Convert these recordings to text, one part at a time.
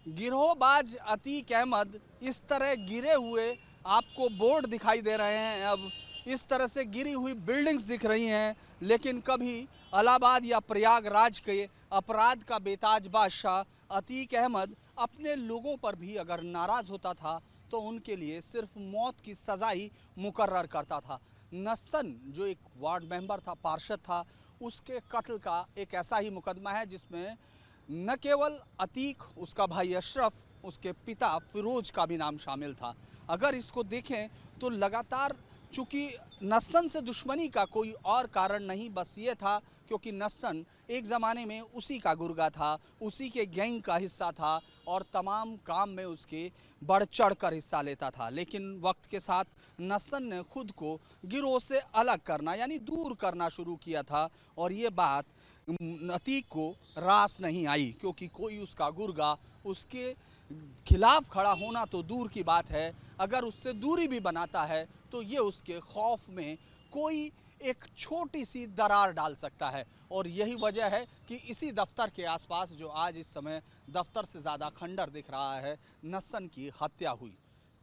गिरोहबाज अतीक अहमद इस तरह गिरे हुए आपको बोर्ड दिखाई दे रहे हैं। अब इस तरह से गिरी हुई बिल्डिंग्स दिख रही हैं, लेकिन कभी इलाहाबाद या प्रयागराज के अपराध का बेताज बादशाह अतीक अहमद अपने लोगों पर भी अगर नाराज़ होता था तो उनके लिए सिर्फ मौत की सज़ा ही मुकर्रर करता था। नस्सन जो एक वार्ड मेंबर था, पार्षद था, उसके कत्ल का एक ऐसा ही मुकदमा है जिसमें न केवल अतीक, उसका भाई अशरफ, उसके पिता फिरोज का भी नाम शामिल था। अगर इसको देखें तो लगातार, चूँकि नस्सन से दुश्मनी का कोई और कारण नहीं, बस ये था क्योंकि नस्सन एक ज़माने में उसी का गुर्गा था, उसी के गैंग का हिस्सा था और तमाम काम में उसके बढ़ चढ़ कर हिस्सा लेता था। लेकिन वक्त के साथ नस्सन ने खुद को गिरोह से अलग करना यानी दूर करना शुरू किया था और ये बात अतीक को रास नहीं आई, क्योंकि कोई उसका गुर्गा उसके खिलाफ खड़ा होना तो दूर की बात है, अगर उससे दूरी भी बनाता है तो ये उसके खौफ में कोई एक छोटी सी दरार डाल सकता है। और यही वजह है कि इसी दफ्तर के आसपास, जो आज इस समय दफ्तर से ज़्यादा खंडर दिख रहा है, नस्सन की हत्या हुई।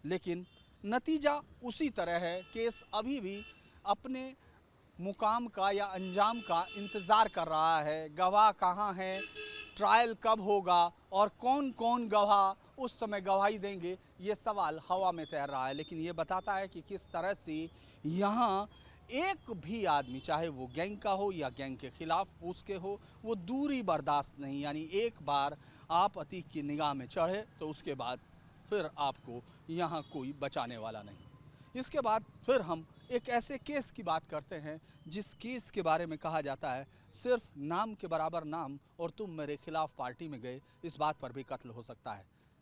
लेकिन नतीजा उसी तरह है, केस अभी भी अपने मुकाम का या अंजाम का इंतज़ार कर रहा है। गवाह कहाँ हैं, ट्रायल कब होगा और कौन कौन गवाह उस समय गवाही देंगे, ये सवाल हवा में तैर रहा है। लेकिन ये बताता है कि किस तरह से यहाँ एक भी आदमी, चाहे वो गैंग का हो या गैंग के खिलाफ उसके हो, वो दूरी बर्दाश्त नहीं। यानी एक बार आप अतीक की निगाह में चढ़े तो उसके बाद फिर आपको यहाँ कोई बचाने वाला नहीं। इसके बाद फिर हम एक ऐसे केस की बात करते हैं जिस केस के बारे में कहा जाता है सिर्फ नाम के बराबर नाम और तुम मेरे खिलाफ पार्टी में गए, इस बात पर भी कत्ल हो सकता है।